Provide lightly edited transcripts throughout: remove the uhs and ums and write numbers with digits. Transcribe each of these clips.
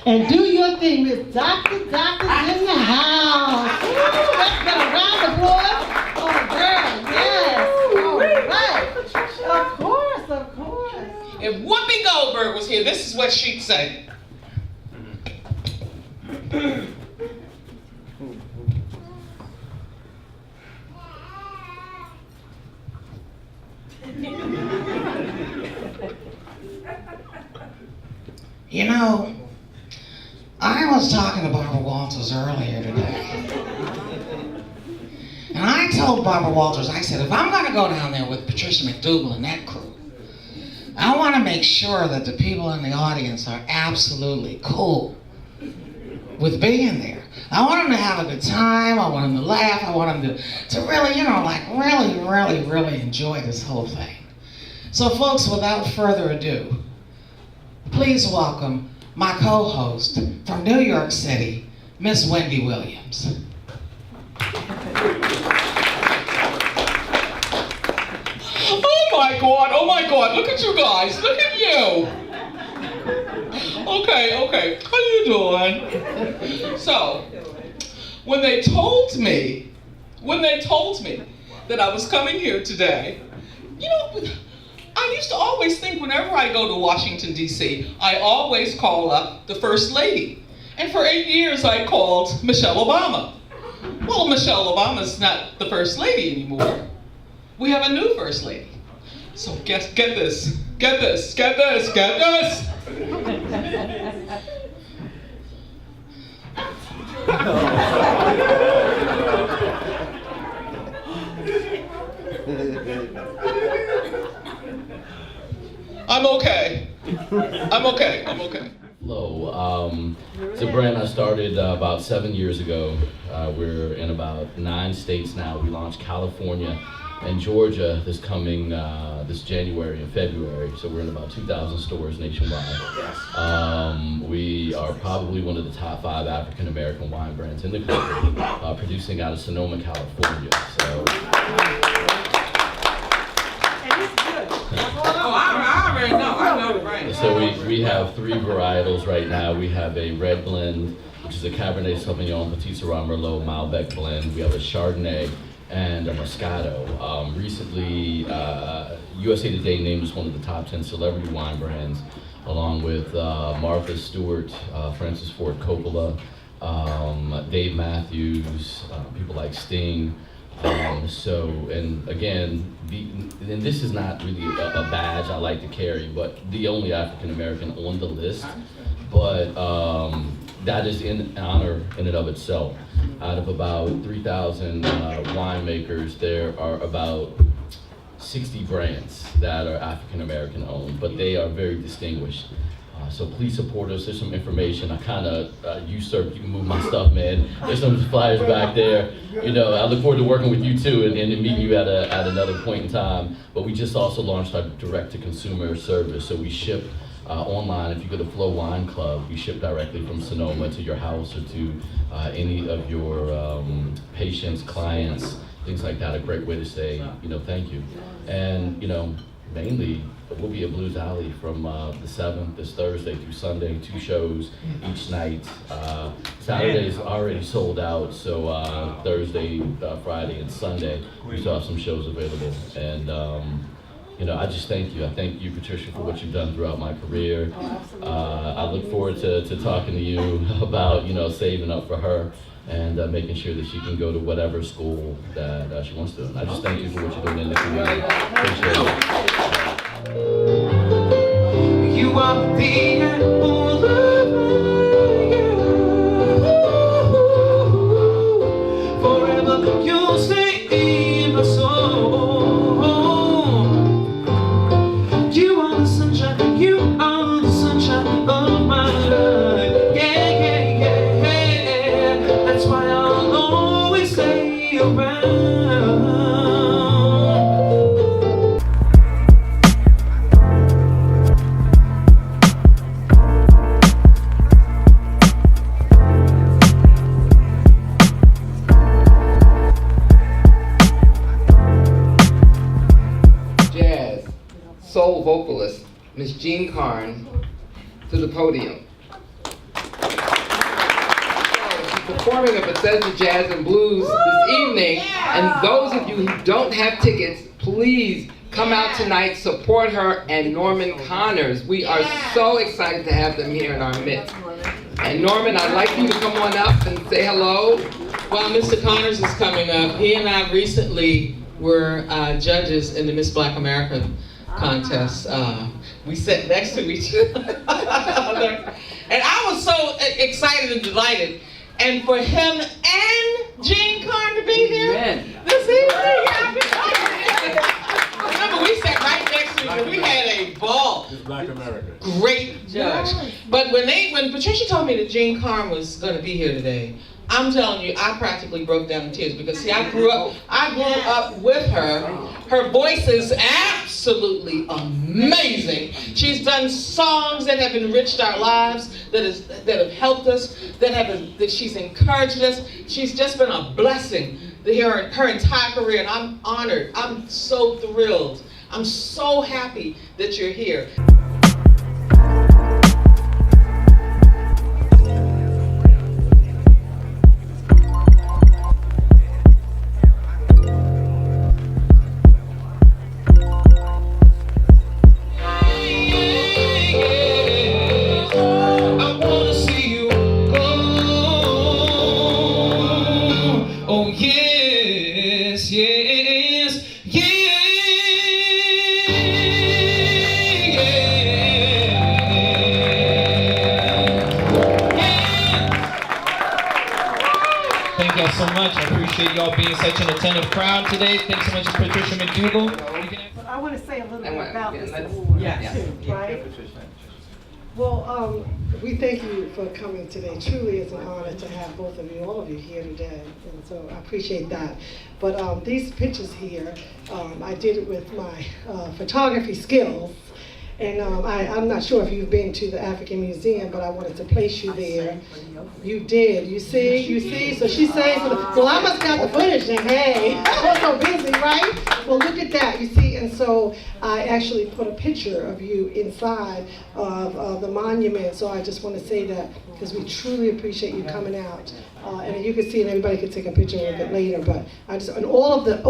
And do your thing, Miss Doctor's in the house. Ooh, let's get a round of applause. Oh, girl, yes. All right. Of course. If Whoopi Goldberg was here, this is what she'd say. You know, I was talking to Barbara Walters earlier today. And I told Barbara Walters, I said, if I'm going to go down there with Patricia McDougall and that crew, I want to make sure that the people in the audience are absolutely cool with being there. I want them to have a good time. I want them to laugh. I want them to really, you know, like really enjoy this whole thing. So folks, without further ado, please welcome my co-host from New York City, Miss Wendy Williams. Oh my God, look at you guys, look at you. Okay, how you doing? So, when they told me that I was coming here today, you know, I used to always think whenever I go to Washington, D.C., I always call up the First Lady. And for 8 years, I called Michelle Obama. Well, Michelle Obama's not the First Lady anymore. We have a new First Lady. So get this. I'm okay. Hello, it's a brand I started about 7 years ago. We're in about 9 states now. We launched California and Georgia this January and February. So we're in about 2,000 stores nationwide. We are probably one of the top 5 African American wine brands in the country, producing out of Sonoma, California. So. So we have 3 varietals right now. We have a red blend, which is a Cabernet Sauvignon, Petit Syrah, Merlot, Malbec blend. We have a Chardonnay and a Moscato. Recently, USA Today named us one of the top 10 celebrity wine brands, along with Martha Stewart, Francis Ford Coppola, Dave Matthews, people like Sting. And again, and this is not really a badge I like to carry, but the only African American on the list. But that is in honor in and of itself. Out of about 3,000 winemakers, there are about 60 brands that are African American owned, but they are very distinguished. So please support us. There's some information. I kind of usurped. You can move my stuff, man. There's some flyers back there. You know, I look forward to working with you too, and meeting you at another point in time. But we just also launched our direct-to-consumer service. So we ship online. If you go to Flow Wine Club, we ship directly from Sonoma to your house or to any of your patients, clients, things like that. A great way to say, you know, thank you. And you know, mainly, we'll be at Blues Alley from the 7th, this Thursday through Sunday, 2 shows each night. Saturday's already sold out, so Thursday, Friday, and Sunday, we still have some shows available. And you know, I just thank you. I thank you, Patricia, for what you've done throughout my career. I look forward to talking to you about, you know, saving up for her and making sure that she can go to whatever school that she wants to. And I just thank you for what you're doing in the community. Appreciate it. You are the apple of my eye. Forever you'll stay in my soul. You are the sunshine, you are the sunshine of my life. Yeah. That's why I'll always stay around. Soul vocalist, Miss Jean Carn, to the podium. performing at Bethesda Jazz and Blues this evening. And those of you who don't have tickets, please come out tonight, support her and Norman Connors. We are so excited to have them here in our midst. And Norman, I'd like you to come on up and say hello. Well, Mr. Connors is coming up. He and I recently were judges in the Miss Black America contest. We sat next to each other. And I was so excited and delighted. And for him and Jean Carn to be here this evening. Remember, we sat right next to each other. We had a ball. It's Black America. Great judge. But when Patricia told me that Jean Carn was going to be here today, I'm telling you, I practically broke down in tears because see, I grew up with her. Her voice is absolutely amazing. She's done songs that have enriched our lives, that have helped us, that she's encouraged us. She's just been a blessing her entire career, and I'm honored. I'm so thrilled. I'm so happy that you're here. So much. I appreciate y'all being such an attentive crowd today. Thanks so much to Patricia McDougall. I want to say a little bit about this award, too, right? Well, we thank you for coming today. Truly, it's an honor to have both of you, all of you here today, and so I appreciate that. But these pictures here, I did it with my photography skills. And I'm not sure if you've been to the African Museum, but I wanted to place you there. You did. You see? So she's saying, well, I must got the footage then. Hey, I was so busy, right? Well, look at that. You see? And so I actually put a picture of you inside of the monument. So I just want to say that because we truly appreciate you coming out. And you can see, and everybody can take a picture of it later. But and all of the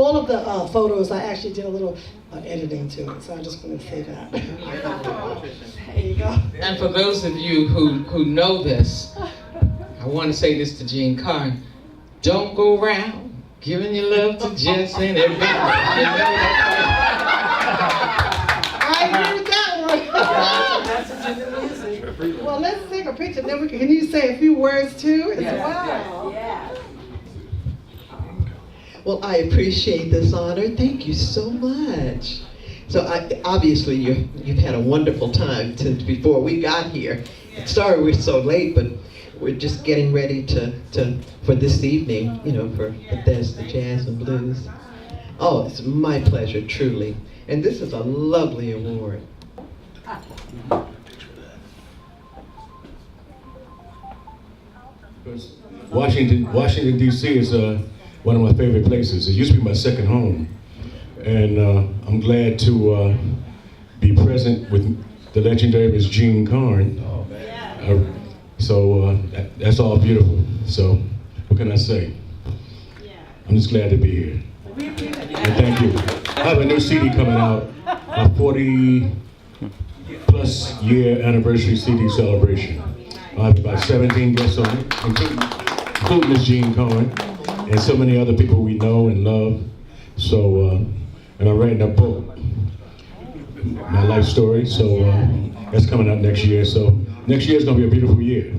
photos, I actually did a little editing to it. So I just want to say that. There you go. And for those of you who know this, I want to say this to Jean Carn. Don't go around giving your love to just and everybody. I agree with that one. Well, let's take a picture. Then can you say a few words too as well? Yeah. Well, I appreciate this honor. Thank you so much. So obviously you've had a wonderful time since before we got here. Sorry we're so late, but we're just getting ready for this evening, for Bethesda Jazz and Blues. Oh, it's my pleasure, truly. And this is a lovely award. Washington, D.C. is one of my favorite places. It used to be my second home. And I'm glad to be present with the legendary Miss Jean Carn. That's all beautiful. So what can I say? I'm just glad to be here. And thank you. I have a new CD coming out, a 40+ year anniversary CD celebration. I have about 17 guests on it, including Miss Jean Carn and so many other people we know and love. So, and I'm writing a book, my life story. So that's coming out next year. So next year is gonna be a beautiful year.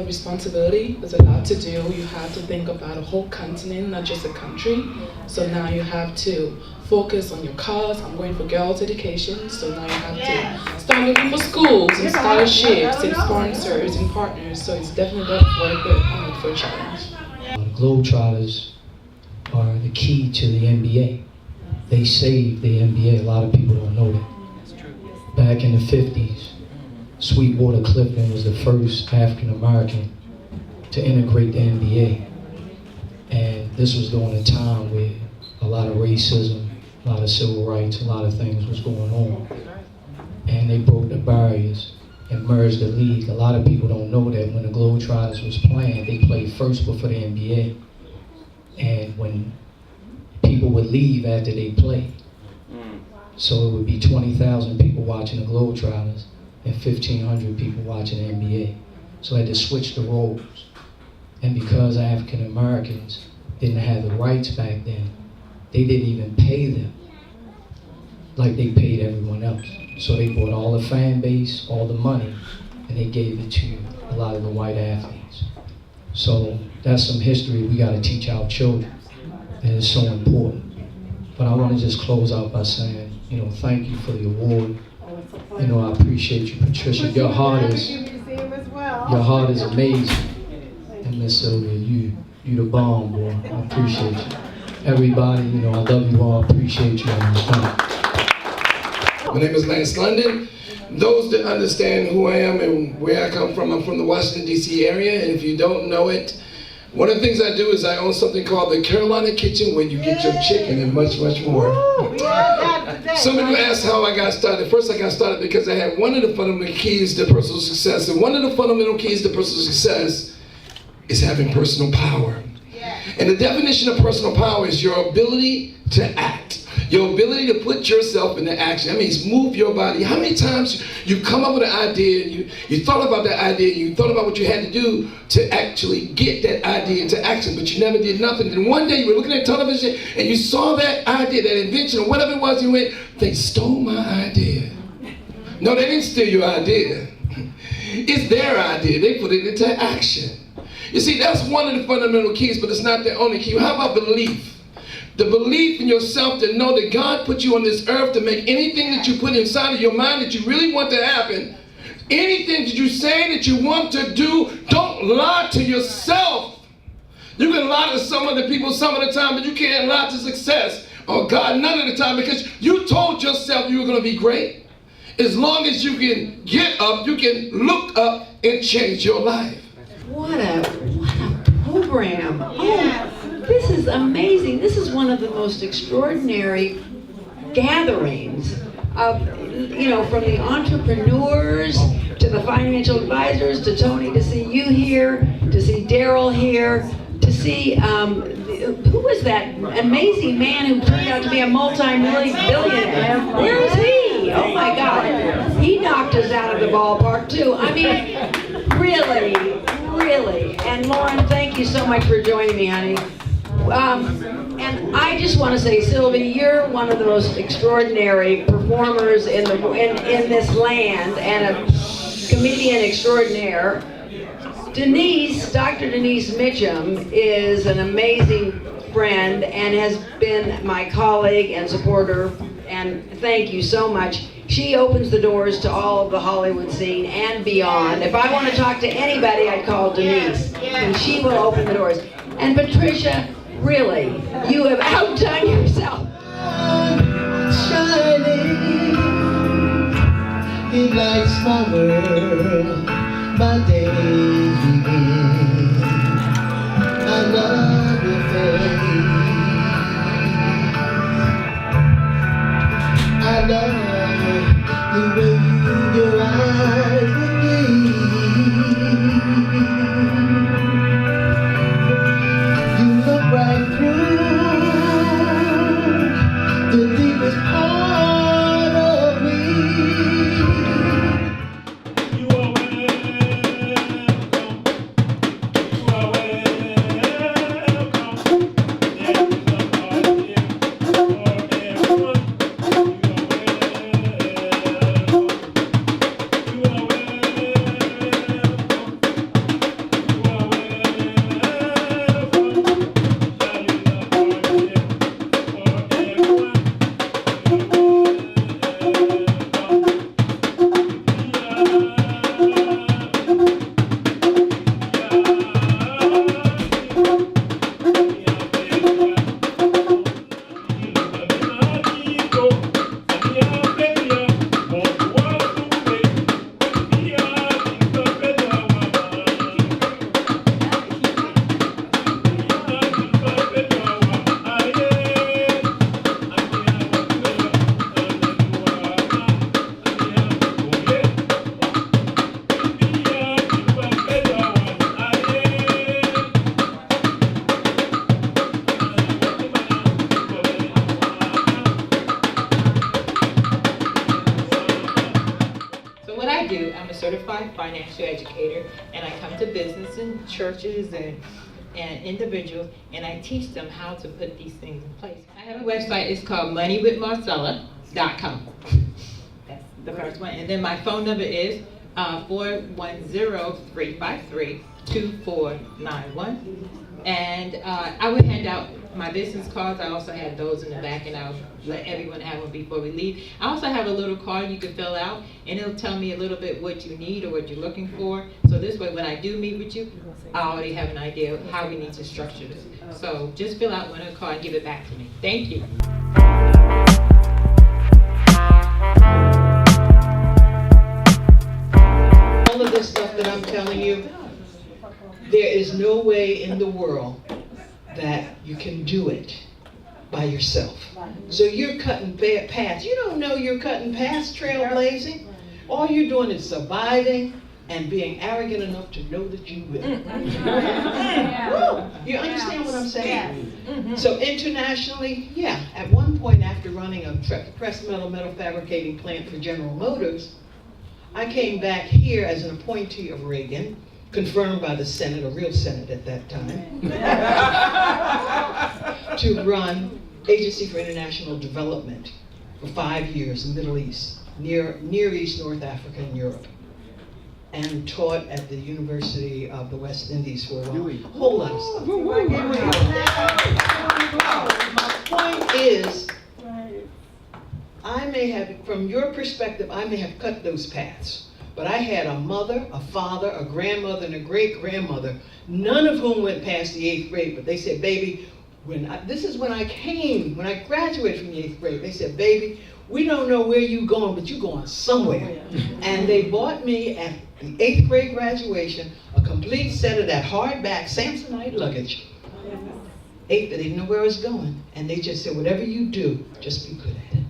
Responsibility. There's a lot to do. You have to think about a whole continent, not just a country. So now you have to focus on your cause. I'm going for girls' education. So now you have to start looking for schools and scholarships and sponsors and partners. So it's definitely worth it for a challenge. Globetrotters are the key to the NBA. They saved the NBA. A lot of people don't know that. Back in the 50s, Sweetwater Clifton was the first African American to integrate the NBA. And this was during a time where a lot of racism, a lot of civil rights, a lot of things was going on. And they broke the barriers and merged the league. A lot of people don't know that when the Globetrotters was playing, they played first before the NBA. And when people would leave after they played, so it would be 20,000 people watching the Globetrotters and 1,500 people watching the NBA. So I had to switch the roles. And because African Americans didn't have the rights back then, they didn't even pay them like they paid everyone else. So they bought all the fan base, all the money, and they gave it to a lot of the white athletes. So that's some history we got to teach our children, and it's so important. But I want to just close out by saying, you know, thank you for the award. You know, I appreciate you, Patricia. Your heart is amazing. And Miss Sylvia, you the bomb, boy. I appreciate you. Everybody, you know, I love you all. I appreciate you. My name is Lance London. Those that understand who I am and where I come from, I'm from the Washington, D.C. area, and if you don't know it, one of the things I do is I own something called the Carolina Kitchen, where you get your chicken and much, much more. Some of you asked how I got started. First, I got started because I had one of the fundamental keys to personal success, and one of the fundamental keys to personal success is having personal power. And the definition of personal power is your ability to act. Your ability to put yourself into action. That means move your body. How many times you come up with an idea, you thought about that idea, you thought about what you had to do to actually get that idea into action, but you never did nothing. And one day you were looking at television and you saw that idea, that invention, or whatever it was, you went, they stole my idea. No, they didn't steal your idea. It's their idea. They put it into action. You see, that's one of the fundamental keys, but it's not the only key. How about belief? The belief in yourself to know that God put you on this earth to make anything that you put inside of your mind that you really want to happen, anything that you say that you want to do, don't lie to yourself. You can lie to some other people some of the time, but you can't lie to success or God none of the time, because you told yourself you were going to be great. As long as you can get up, you can look up and change your life. What a program. Oh, this is amazing. This is one of the most extraordinary gatherings of, you know, from the entrepreneurs to the financial advisors to Tony, to see you here, to see Daryl here, to see, who was that amazing man who turned out to be a multi-billionaire? Where is he? Oh my God. He knocked us out of the ballpark too. I mean, really. And Lauren, thank you so much for joining me, honey. And I just want to say, Sylvia, you're one of the most extraordinary performers in this land, and a comedian extraordinaire. Dr. Denise Mitchem is an amazing friend and has been my colleague and supporter, and thank you so much. She opens the doors to all of the Hollywood scene and beyond. If I want to talk to anybody, I'd call Denise, and she will open the doors. And Patricia, really, you have outdone yourself. Shining, it lights my world, my days begin. I love your face, I love the way your eyes with me. You look right through the deepest part of me. You are certified financial educator, and I come to business and churches and individuals, and I teach them how to put these things in place. I have a website, it's called moneywithmarcella.com. That's the first one. And then my phone number is 410-353-2491. And I would hand out my business cards. I also have those in the back, and I'll let everyone have them before we leave. I also have a little card you can fill out, and it'll tell me a little bit what you need or what you're looking for. So this way, when I do meet with you, I already have an idea of how we need to structure this. So just fill out one of the card and give it back to me. Thank you. All of this stuff that I'm telling you, there is no way in the world that you can do it by yourself. So you're cutting paths. You don't know you're cutting paths, trailblazing. All you're doing is surviving and being arrogant enough to know that you will. You understand what I'm saying? So internationally, yeah, at one point after running a press metal fabricating plant for General Motors, I came back here as an appointee of Reagan, confirmed by the Senate, a real Senate at that time, to run Agency for International Development for 5 years in the Middle East, Near East, North Africa, and Europe, and taught at the University of the West Indies for a while. A whole lot of stuff. My point is, I may have, from your perspective, I may have cut those paths. But I had a mother, a father, a grandmother, and a great-grandmother, none of whom went past the 8th grade, but they said, baby, this is when I graduated from the 8th grade, they said, baby, we don't know where you're going, but you're going somewhere. And they bought me at the 8th grade graduation a complete set of that hardback Samsonite luggage. They didn't know where I was going. And they just said, whatever you do, just be good at it.